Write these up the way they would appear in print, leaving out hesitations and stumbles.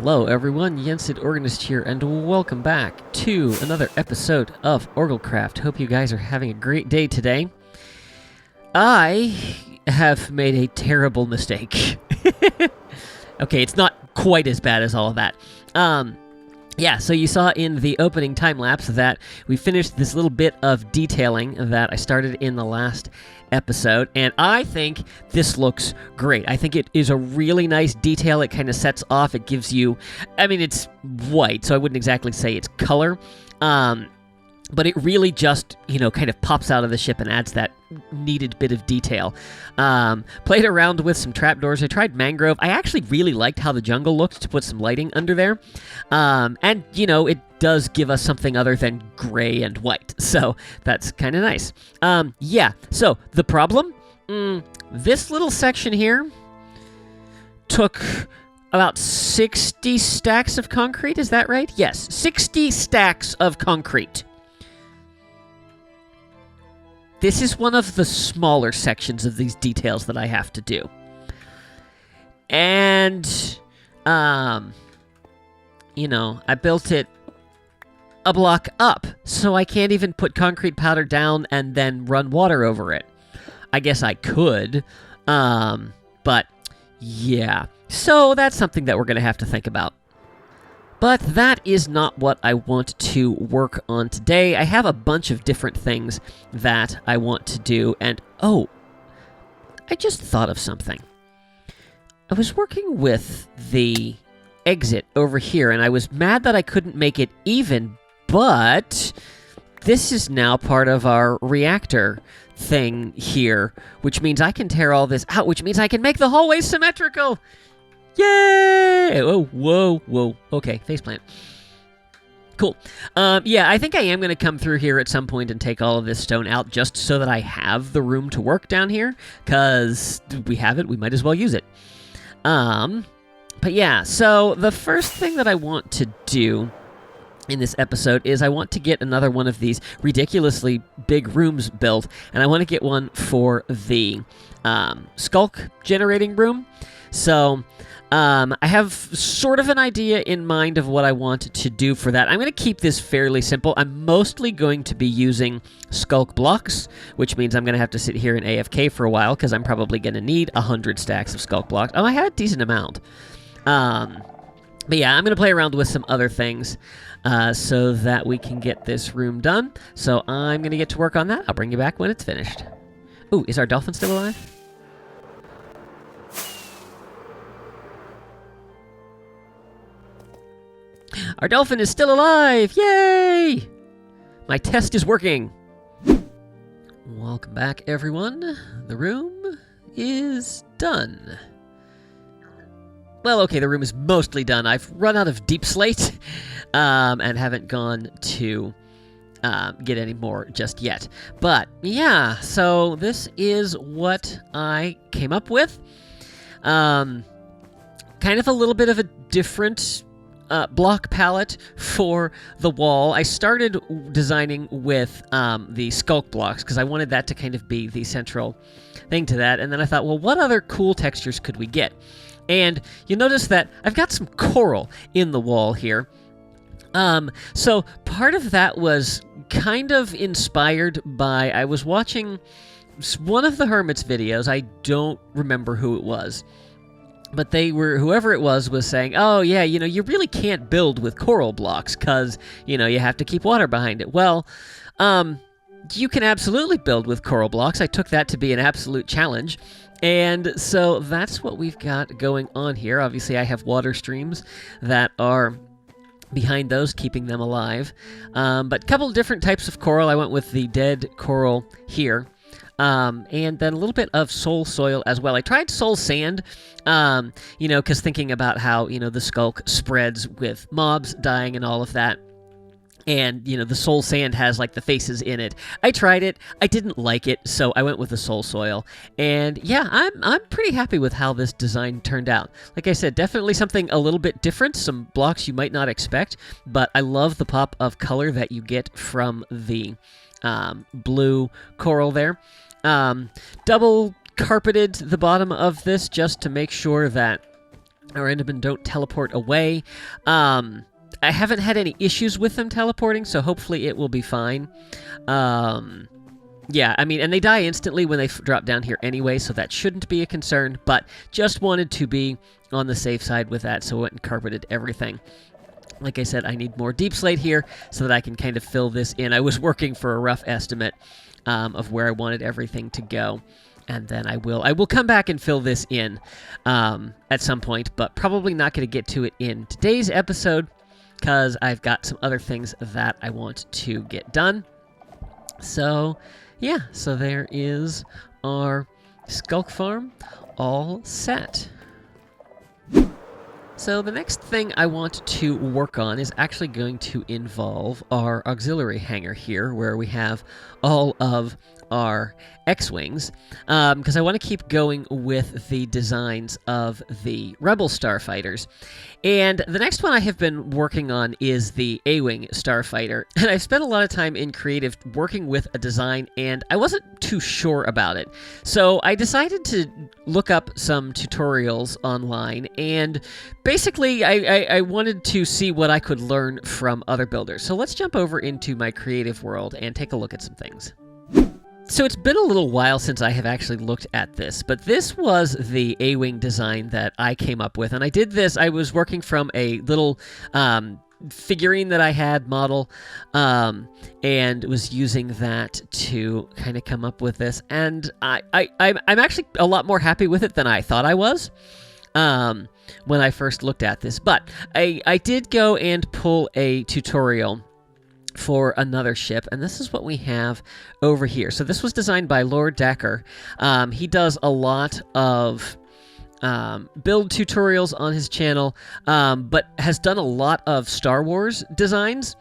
Hello everyone, Yensid Organist here, and welcome back to another episode of OrgelCraft. Hope you guys are having a great day today. I have made a terrible mistake. Okay, it's not quite as bad as all of that. Yeah, so you saw in the opening time-lapse that we finished this little bit of detailing that I started in the last episode, and I think this looks great. I think it is a really nice detail. It kind of sets off. It gives you, I mean, it's white, so I wouldn't exactly say it's color, but it really just, kind of pops out of the ship and adds that needed bit of detail. Played around with some trapdoors. I tried mangrove. I actually really liked how the jungle looked to put some lighting under there. And, it does give us something other than gray and white. So that's kind of nice. Yeah, so the problem, this little section here took about 60 stacks of concrete. Is that right? Yes, 60 stacks of concrete. This is one of the smaller sections of these details that I have to do. And, I built it a block up, so I can't even put concrete powder down and then run water over it. I guess I could, but yeah. So that's something that we're going to have to think about. But that is not what I want to work on today. I have a bunch of different things that I want to do, and I just thought of something. I was working with the exit over here, and I was mad that I couldn't make it even, but this is now part of our reactor thing here, which means I can tear all this out, which means I can make the hallways symmetrical! Yay! Oh, whoa. Okay, faceplant. Cool. Yeah, I think I am going to come through here at some point and take all of this stone out just so that I have the room to work down here, because we have it, we might as well use it. But yeah, so the first thing that I want to do in this episode is I want to get another one of these ridiculously big rooms built, and I want to get one for the skulk generating room. So I have sort of an idea in mind of what I want to do for that. I'm going to keep this fairly simple. I'm mostly going to be using skulk blocks, which means I'm going to have to sit here in AFK for a while, because I'm probably going to need 100 stacks of skulk blocks. Oh, I had a decent amount. But yeah, I'm going to play around with some other things so that we can get this room done. So I'm going to get to work on that. I'll bring you back when it's finished. Ooh, is our dolphin still alive? Our dolphin is still alive! Yay! My test is working. Welcome back, everyone. The room is done. Well, okay, the room is mostly done. I've run out of deep slate and haven't gone to get any more just yet. But, yeah, so this is what I came up with. Kind of a little bit of a different block palette for the wall. I started designing with the skulk blocks because I wanted that to kind of be the central thing to that, and then I thought, well, what other cool textures could we get? And you notice that I've got some coral in the wall here. So part of that was kind of inspired by, I was watching one of the Hermit's videos. I don't remember who it was. But whoever it was saying, oh, yeah, you really can't build with coral blocks because, you have to keep water behind it. Well, you can absolutely build with coral blocks. I took that to be an absolute challenge. And so that's what we've got going on here. Obviously, I have water streams that are behind those, keeping them alive. But a couple of different types of coral. I went with the dead coral here. And then a little bit of soul soil as well. I tried soul sand, because thinking about how, the skulk spreads with mobs dying and all of that. And, the soul sand has, like, the faces in it. I tried it. I didn't like it, so I went with the soul soil. And, yeah, I'm pretty happy with how this design turned out. Like I said, definitely something a little bit different, some blocks you might not expect, but I love the pop of color that you get from the blue coral there. Double carpeted the bottom of this just to make sure that Our Endermen don't teleport away. I haven't had any issues with them teleporting, so hopefully it will be fine. Yeah, I mean, and they die instantly when they drop down here anyway, so that shouldn't be a concern, but just wanted to be on the safe side with that, so I went and carpeted everything. Like I said, I need more deep slate here so that I can kind of fill this in. I was working for a rough estimate of where I wanted everything to go. And then I will come back and fill this in at some point, but probably not going to get to it in today's episode because I've got some other things that I want to get done. So, yeah, so there is our Skulk Farm all set. So the next thing I want to work on is actually going to involve our auxiliary hangar here, where we have all of our X-Wings, because I want to keep going with the designs of the Rebel Starfighters. And the next one I have been working on is the A-Wing Starfighter. And I've spent a lot of time in creative working with a design, and I wasn't too sure about it. So I decided to look up some tutorials online, and basically I wanted to see what I could learn from other builders. So let's jump over into my creative world and take a look at some things. So it's been a little while since I have actually looked at this, but this was the A-Wing design that I came up with, and I did this, I was working from a little figurine that I had model, and was using that to kind of come up with this, and I'm actually a lot more happy with it than I thought I was when I first looked at this, but I did go and pull a tutorial for another ship, and this is what we have over here. So this was designed by Lord Dacker. He does a lot of build tutorials on his channel, but has done a lot of Star Wars designs.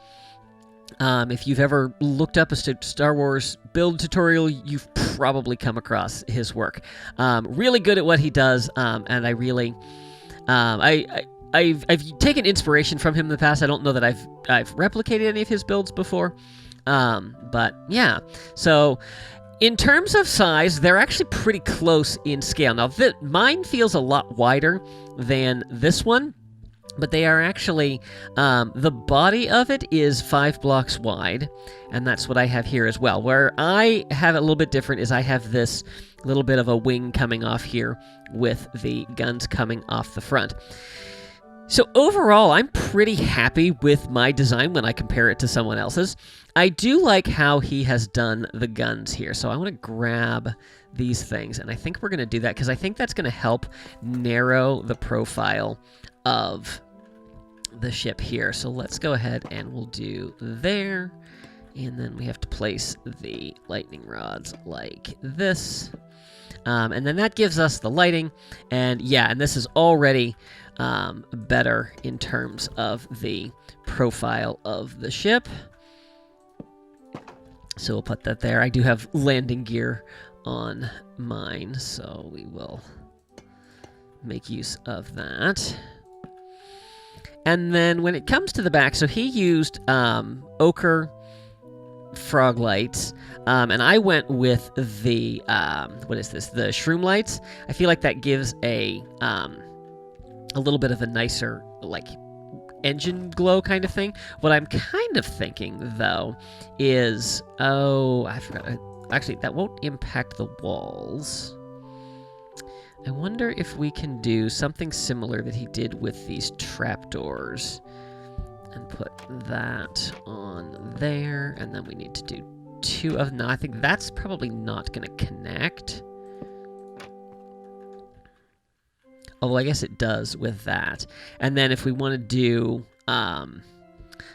If you've ever looked up a Star Wars build tutorial, you've probably come across his work. Really good at what he does, and I really... I've taken inspiration from him in the past. I don't know that I've replicated any of his builds before, but yeah. So in terms of size, they're actually pretty close in scale. Now, mine feels a lot wider than this one, but they are actually, the body of it is 5 blocks wide, and that's what I have here as well. Where I have it a little bit different is I have this little bit of a wing coming off here with the guns coming off the front. So overall, I'm pretty happy with my design when I compare it to someone else's. I do like how he has done the guns here. So I want to grab these things, and I think we're going to do that because I think that's going to help narrow the profile of the ship here. So let's go ahead and we'll do there. And then we have to place the lightning rods like this. And then that gives us the lighting. And yeah, and this is already... better in terms of the profile of the ship. So we'll put that there. I do have landing gear on mine, so we will make use of that. And then when it comes to the back, so he used ochre frog lights, and I went with the, what is this, the shroom lights. I feel like that gives a little bit of a nicer, like, engine glow kind of thing. What I'm kind of thinking, though, is... Oh, I forgot. Actually, that won't impact the walls. I wonder if we can do something similar that he did with these trapdoors. And put that on there. And then we need to do 2 of... No, I think that's probably not going to connect. Oh, well, I guess it does with that. And then if we want to do...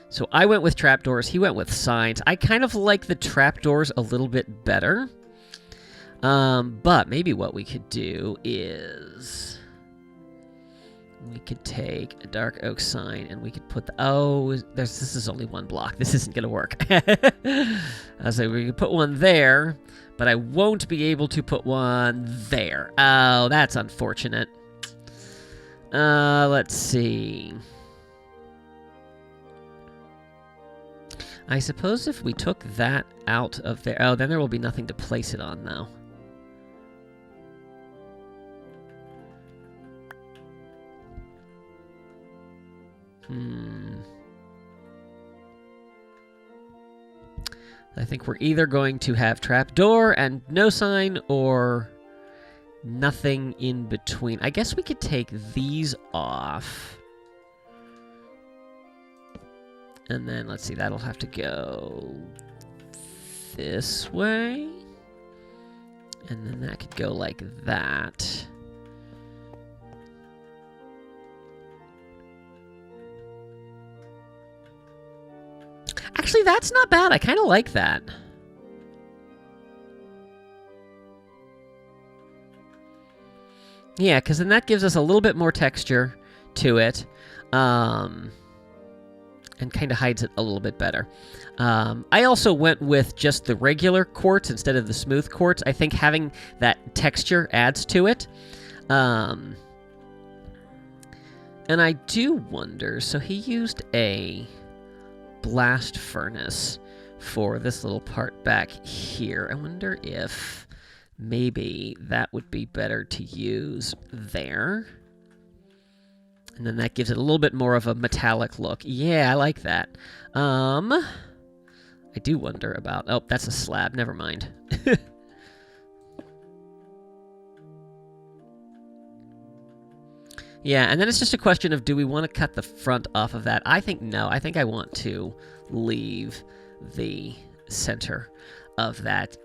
so I went with trapdoors. He went with signs. I kind of like the trapdoors a little bit better. But maybe what we could do is... We could take a dark oak sign and we could put the... Oh, this is only 1 block. This isn't going to work. I say we could put one there, but I won't be able to put one there. Oh, that's unfortunate. Let's see. I suppose if we took that out of there... Oh, then there will be nothing to place it on, though. I think we're either going to have trapdoor and no sign, or nothing in between. I guess we could take these off. And then, let's see, that'll have to go this way. And then that could go like that. Actually, that's not bad. I kind of like that. Yeah, because then that gives us a little bit more texture to it. And kind of hides it a little bit better. I also went with just the regular quartz instead of the smooth quartz. I think having that texture adds to it. And I do wonder, so he used a blast furnace for this little part back here. I wonder if maybe that would be better to use there. And then that gives it a little bit more of a metallic look. Yeah, I like that. I do wonder about... Oh, that's a slab. Never mind. Yeah, and then it's just a question of, do we want to cut the front off of that? I think no. I think I want to leave the center of that.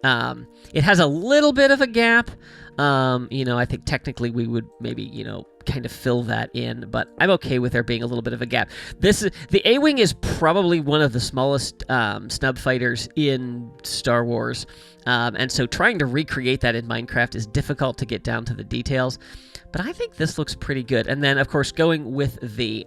It has a little bit of a gap. I think technically we would maybe, kind of fill that in, but I'm okay with there being a little bit of a gap. The A-Wing is probably one of the smallest snub fighters in Star Wars, and so trying to recreate that in Minecraft is difficult to get down to the details, but I think this looks pretty good. And then, of course, going with the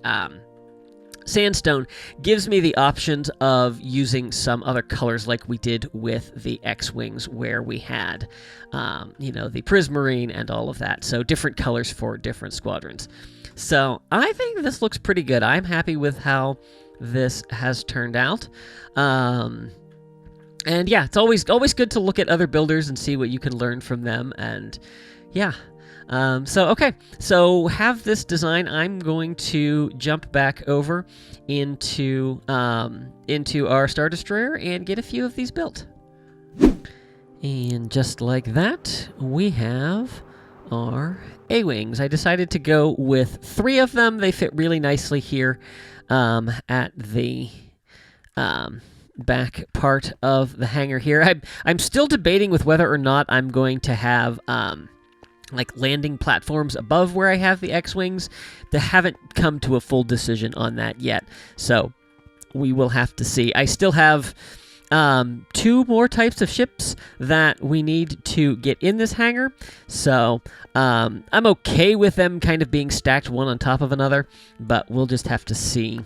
sandstone gives me the options of using some other colors like we did with the X-Wings, where we had, the prismarine and all of that. So different colors for different squadrons. So I think this looks pretty good. I'm happy with how this has turned out. And yeah, it's always good to look at other builders and see what you can learn from them. And yeah. So have this design. I'm going to jump back over into our Star Destroyer and get a few of these built. And just like that, we have our A-Wings. I decided to go with 3 of them. They fit really nicely here at the back part of the hangar here. I'm still debating with whether or not I'm going to have like landing platforms above where I have the X-Wings. They haven't come to a full decision on that yet, so we will have to see. I still have 2 more types of ships that we need to get in this hangar, so I'm okay with them kind of being stacked one on top of another, but we'll just have to see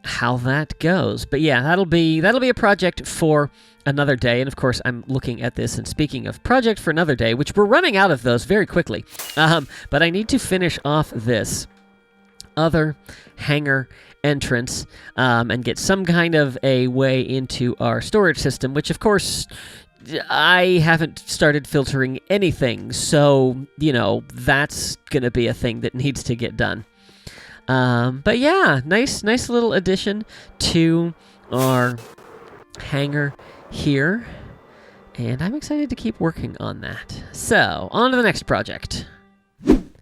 how that goes. But yeah, that'll be a project for another day. And of course, I'm looking at this, and speaking of project for another day, which we're running out of those very quickly, but I need to finish off this other hangar entrance and get some kind of a way into our storage system, which of course I haven't started filtering anything, so that's gonna be a thing that needs to get done. But yeah, nice little addition to our hangar here, and I'm excited to keep working on that. So, on to the next project.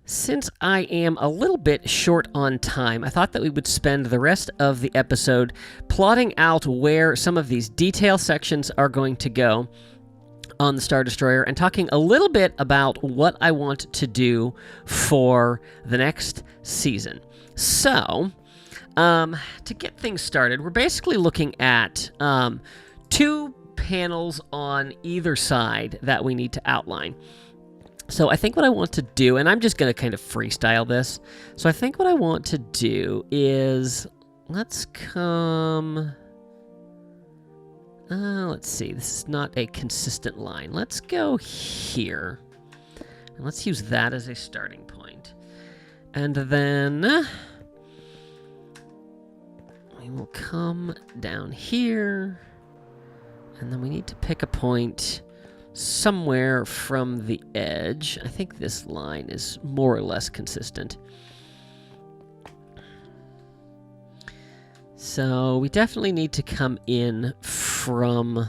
Since I am a little bit short on time, I thought that we would spend the rest of the episode plotting out where some of these detail sections are going to go on the Star Destroyer, and talking a little bit about what I want to do for the next season. So, to get things started, we're basically looking at 2 panels on either side that we need to outline. So I think what I want to do, and I'm just going to kind of freestyle this, so I think what I want to do is, let's see, this is not a consistent line. Let's go here, and let's use that as a starting point. And then we will come down here, and then we need to pick a point somewhere from the edge. I think this line is more or less consistent. So we definitely need to come in from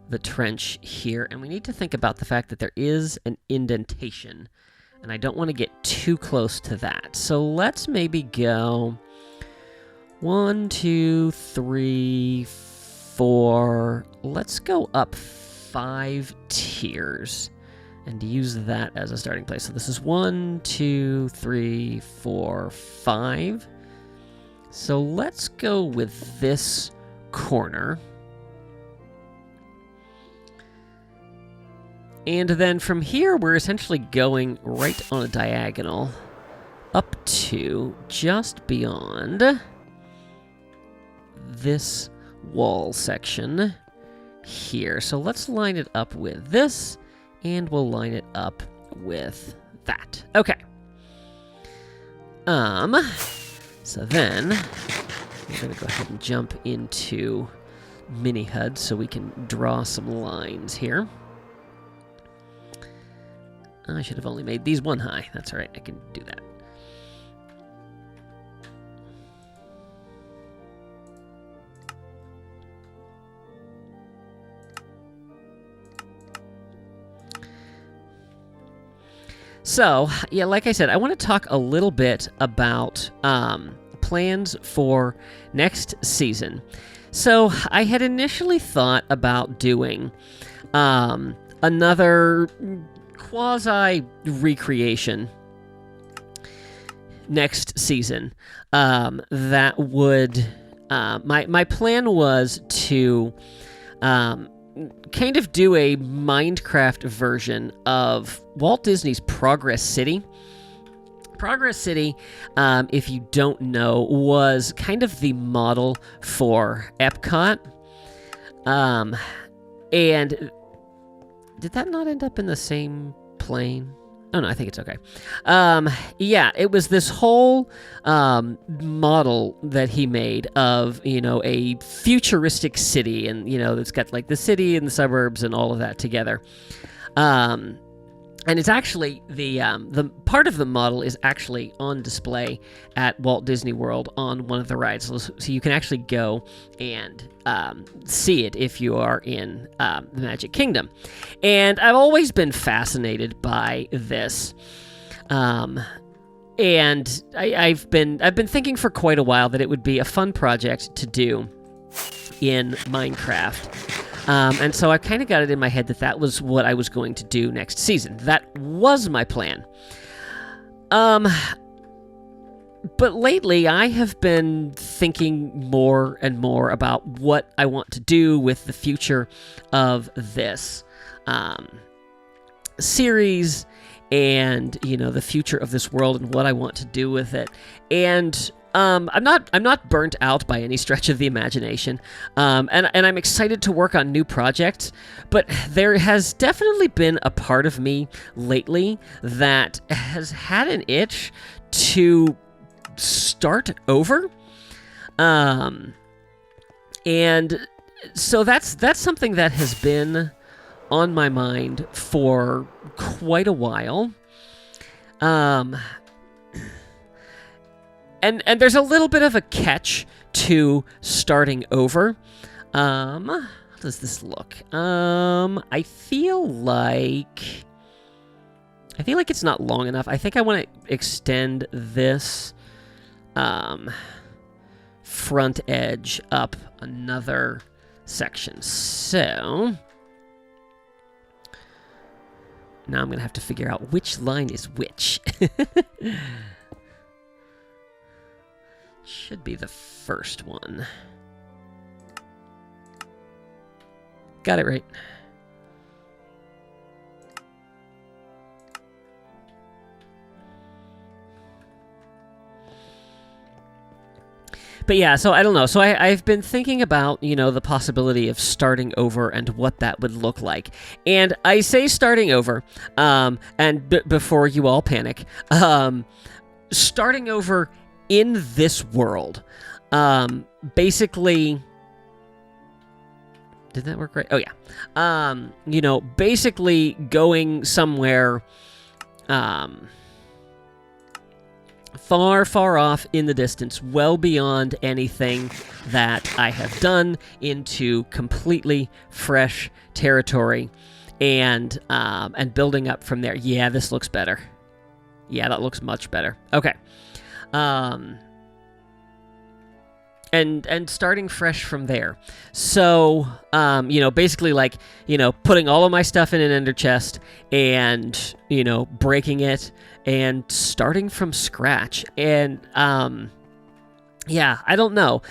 the trench here, and we need to think about the fact that there is an indentation, and I don't want to get too close to that. So let's maybe go 1, 2, 3, 4. Let's go up 5 tiers and use that as a starting place. So this is 1, 2, 3, 4, 5. So let's go with this corner. And then from here, we're essentially going right on a diagonal up to just beyond this wall section here. So let's line it up with this, and we'll line it up with that. Okay. So then we're going to go ahead and jump into Mini HUD so we can draw some lines here. I should have only made these 1 high. That's all right. I can do that. So, yeah, like I said, I want to talk a little bit about plans for next season. So, I had initially thought about doing another quasi-recreation next season. That would... my plan was to... kind of do a Minecraft version of Walt Disney's Progress City. Progress City, if you don't know, was kind of the model for Epcot. And did that not end up in the same plane? Oh, no, I think it's okay. Yeah, it was this whole model that he made of, a futuristic city, and, it's got, like, the city and the suburbs and all of that together. And it's actually, the part of the model is actually on display at Walt Disney World on one of the rides. So you can actually go and see it if you are in the Magic Kingdom. And I've always been fascinated by this. And I've been thinking for quite a while that it would be a fun project to do in Minecraft. And so I kind of got it in my head that was what I was going to do next season. That was my plan. But lately, I have been thinking more and more about what I want to do with the future of this series and, the future of this world and what I want to do with it. And I'm not burnt out by any stretch of the imagination, and I'm excited to work on new projects, but there has definitely been a part of me lately that has had an itch to start over, and so that's something that has been on my mind for quite a while. And there's a little bit of a catch to starting over. How does this look? I feel like it's not long enough. I think I want to extend this front edge up another section. So now I'm going to have to figure out which line is which. Should be the first one. Got it right. But yeah, so I don't know. So I've been thinking about, the possibility of starting over and what that would look like. And I say starting over, and before you all panic, starting over in this world. Basically... Did that work right? Oh, yeah. Basically going somewhere far, far off in the distance, well beyond anything that I have done, into completely fresh territory, and building up from there. Yeah, this looks better. Yeah, that looks much better. Okay. And starting fresh from there. So, basically like, putting all of my stuff in an ender chest and, breaking it and starting from scratch. And, yeah, I don't know.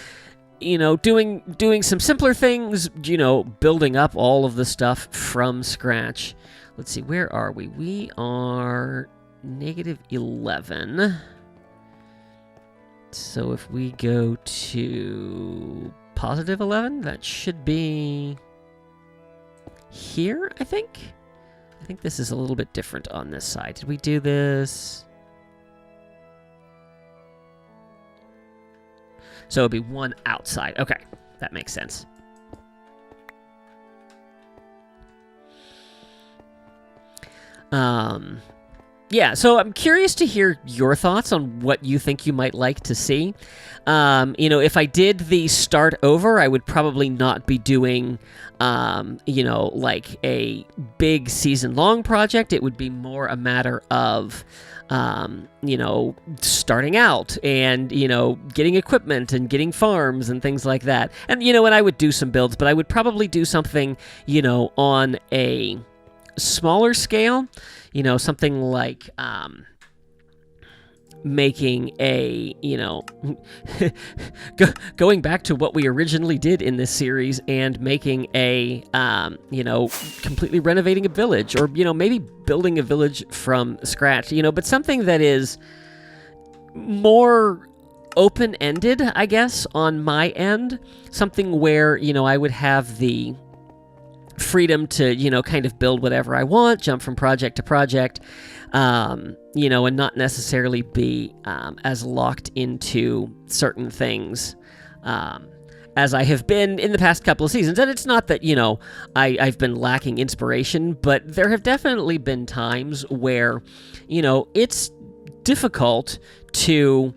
Doing some simpler things, building up all of the stuff from scratch. Let's see, where are we? We are -11. So if we go to +11, that should be here, I think? I think this is a little bit different on this side. Did we do this? So it'd be one outside. Okay, that makes sense. Yeah, so I'm curious to hear your thoughts on what you think you might like to see. If I did the start over, I would probably not be doing, like a big season-long project. It would be more a matter of, starting out and, getting equipment and getting farms and things like that. And, and I would do some builds, but I would probably do something, on a smaller scale. Something like making a, going back to what we originally did in this series and making a, completely renovating a village, or, maybe building a village from scratch, but something that is more open-ended, I guess, on my end. Something where, I would have the freedom to, kind of build whatever I want, jump from project to project, and not necessarily be as locked into certain things as I have been in the past couple of seasons. And it's not that, I've been lacking inspiration, but there have definitely been times where, it's difficult to,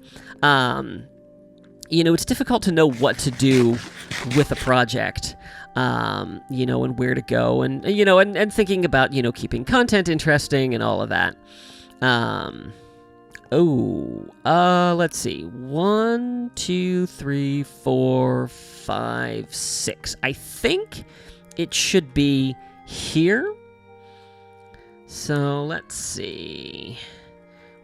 it's difficult to know what to do with a project. And where to go, and, and thinking about, keeping content interesting and all of that. Let's see. 1, 2, 3, 4, 5, 6. I think it should be here. So let's see.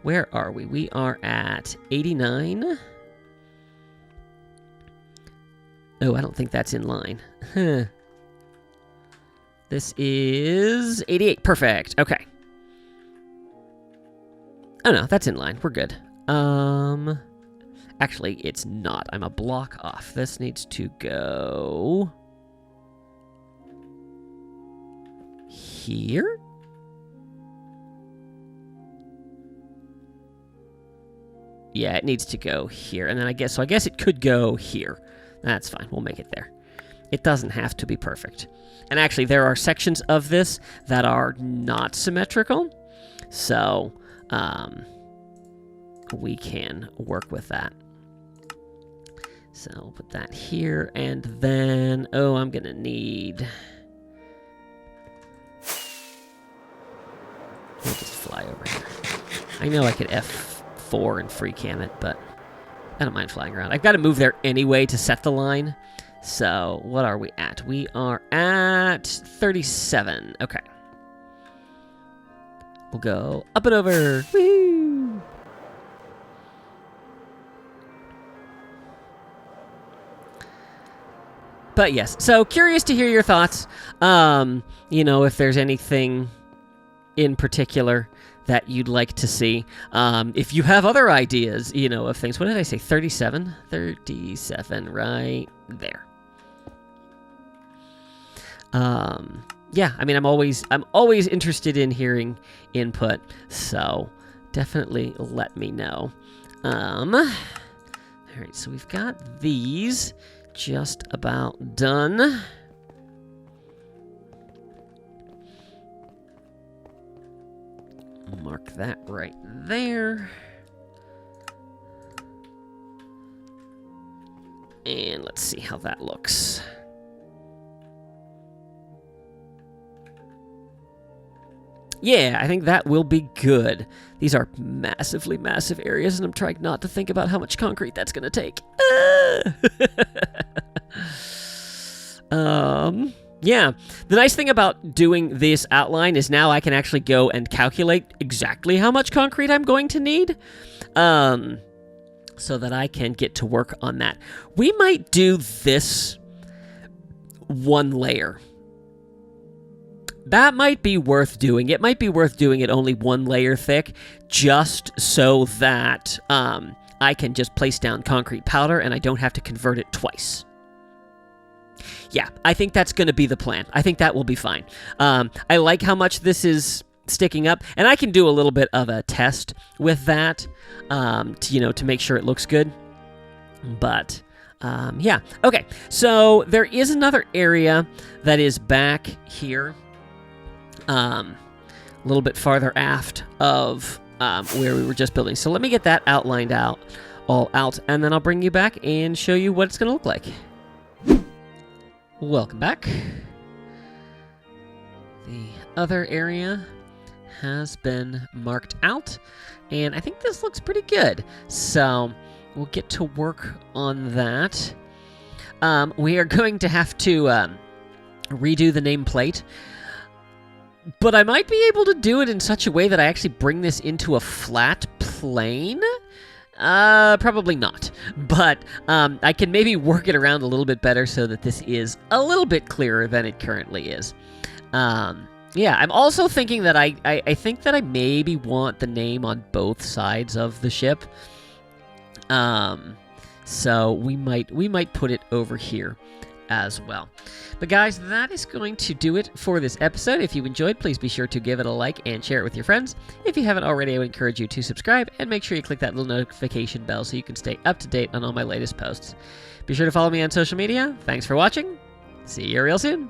Where are we? We are at 89. Oh, I don't think that's in line. Huh. This is 88. Perfect. Okay. Oh, no, that's in line. We're good. Actually, it's not. I'm a block off. This needs to go here. Yeah, it needs to go here. And then I guess it could go here. That's fine. We'll make it there. It doesn't have to be perfect. And actually, there are sections of this that are not symmetrical. So, we can work with that. So, we'll put that here. And then, I'm going to need... We'll just fly over here. I know I could F4 and free cam it, but I don't mind flying around. I've got to move there anyway to set the line. So, what are we at? We are at 37. Okay. We'll go up and over. Woo! But yes, so curious to hear your thoughts. If there's anything in particular that you'd like to see. If you have other ideas, of things. What did I say? 37? 37, right there. Yeah, I mean, I'm always interested in hearing input, so definitely let me know. All right, so we've got these just about done. Mark that right there. And let's see how that looks. Yeah, I think that will be good. These are massively massive areas, and I'm trying not to think about how much concrete that's going to take. Yeah. The nice thing about doing this outline is now I can actually go and calculate exactly how much concrete I'm going to need, so that I can get to work on that. We might do this one layer. That might be worth doing. It might be worth doing it only one layer thick, just so that I can just place down concrete powder and I don't have to convert it twice. Yeah, I think that's going to be the plan. I think that will be fine. I like how much this is sticking up, and I can do a little bit of a test with that, to make sure it looks good. But yeah, okay. So there is another area that is back here, a little bit farther aft of where we were just building. So let me get that outlined all out, and then I'll bring you back and show you what it's going to look like. Welcome back. The other area has been marked out, and I think this looks pretty good. So we'll get to work on that. We are going to have to redo the nameplate, but I might be able to do it in such a way that I actually bring this into a flat plane. Probably not, but I can maybe work it around a little bit better so that this is a little bit clearer than it currently is. Yeah, I'm also thinking that I think that I maybe want the name on both sides of the ship. So we might put it over here as well. But guys, that is going to do it for this episode. If you enjoyed, please be sure to give it a like and share it with your friends. If you haven't already, I would encourage you to subscribe and make sure you click that little notification bell so you can stay up to date on all my latest posts. Be sure to follow me on social media. Thanks for watching. See you real soon.